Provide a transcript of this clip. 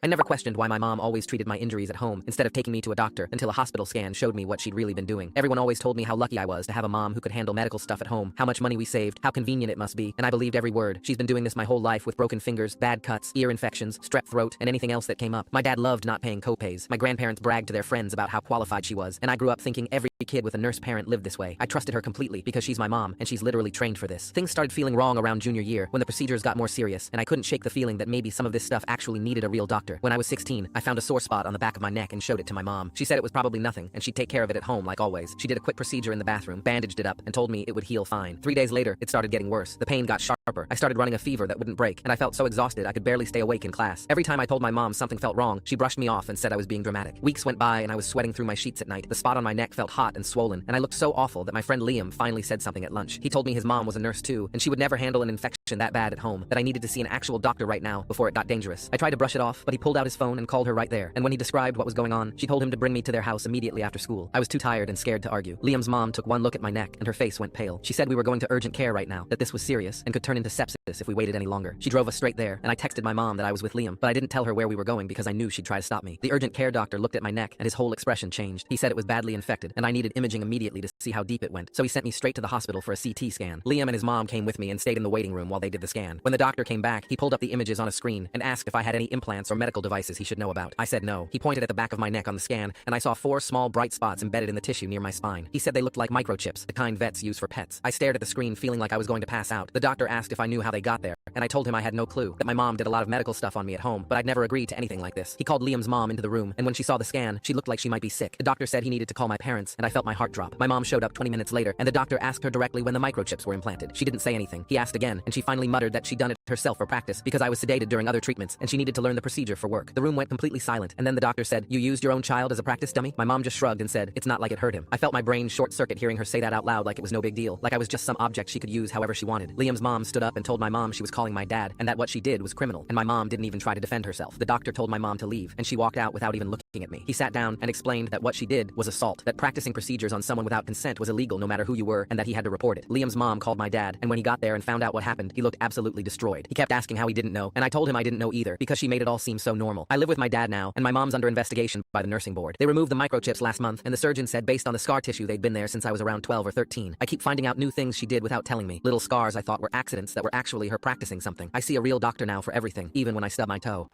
I never questioned why my mom always treated my injuries at home instead of taking me to a doctor until a hospital scan showed me what she'd really been doing. Everyone always told me how lucky I was to have a mom who could handle medical stuff at home, how much money we saved, how convenient it must be, and I believed every word. She's been doing this my whole life with broken fingers, bad cuts, ear infections, strep throat, and anything else that came up. My dad loved not paying co-pays. My grandparents bragged to their friends about how qualified she was, and I grew up thinking every kid with a nurse parent lived this way. I trusted her completely because she's my mom, and she's literally trained for this. Things started feeling wrong around junior year when the procedures got more serious, and I couldn't shake the feeling that maybe some of this stuff actually needed a real doctor. When I was 16, I found a sore spot on the back of my neck and showed it to my mom. She said it was probably nothing, and she'd take care of it at home like always. She did a quick procedure in the bathroom, bandaged it up, and told me it would heal fine. 3 days later, it started getting worse. The pain got sharper. I started running a fever that wouldn't break, and I felt so exhausted I could barely stay awake in class. Every time I told my mom something felt wrong, she brushed me off and said I was being dramatic. Weeks went by and I was sweating through my sheets at night. The spot on my neck felt hot and swollen, and I looked so awful that my friend Liam finally said something at lunch. He told me his mom was a nurse too, and she would never handle an infection that bad at home, that I needed to see an actual doctor right now before it got dangerous. I tried to brush it off, but he pulled out his phone and called her right there, and when he described what was going on, she told him to bring me to their house immediately after school. I was too tired and scared to argue. Liam's mom took one look at my neck, and her face went pale. She said we were going to urgent care right now, that this was serious and could turn into sepsis if we waited any longer. She drove us straight there, and I texted my mom that I was with Liam, but I didn't tell her where we were going because I knew she'd try to stop me. The urgent care doctor looked at my neck, and his whole expression changed. He said it was badly infected, and I needed imaging immediately to see how deep it went, so he sent me straight to the hospital for a CT scan. Liam and his mom came with me and stayed in the waiting room while they did the scan. When the doctor came back, he pulled up the images on a screen and asked if I had any implants or medical devices he should know about. I said no. He pointed at the back of my neck on the scan, and I saw 4 small bright spots embedded in the tissue near my spine. He said they looked like microchips, the kind vets use for pets. I stared at the screen feeling like I was going to pass out. The doctor asked if I knew how they got there, and I told him I had no clue, that my mom did a lot of medical stuff on me at home, but I'd never agreed to anything like this. He called Liam's mom into the room, and when she saw the scan, she looked like she might be sick. The doctor said he needed to call my parents, and I felt my heart drop. My mom showed up 20 minutes later, and the doctor asked her directly when the microchips were implanted. She didn't say anything. He asked again, and she finally muttered that she'd done it herself for practice because I was sedated during other treatments, and she needed to learn the procedure for work. The room went completely silent, and then the doctor said, "You used your own child as a practice dummy?" My mom just shrugged and said, "It's not like it hurt him." I felt my brain short circuit hearing her say that out loud like it was no big deal, like I was just some object she could use however she wanted. Liam's mom stood up and told my mom she was calling my dad, and that what she did was criminal, and my mom didn't even try to defend herself. The doctor told my mom to leave, and she walked out without even looking at me. He sat down and explained that what she did was assault, that practicing procedures on someone without consent was illegal no matter who you were, and that he had to report it. Liam's mom called my dad, and when he got there and found out what happened, he looked absolutely destroyed. He kept asking how he didn't know, and I told him I didn't know either, because she made it all seem so normal. I live with my dad now, and my mom's under investigation by the nursing board. They removed the microchips last month, and the surgeon said based on the scar tissue they'd been there since I was around 12 or 13. I keep finding out new things she did without telling me. Little scars I thought were accidents that were actually her practicing something. I see a real doctor now for everything, even when I stub my toe.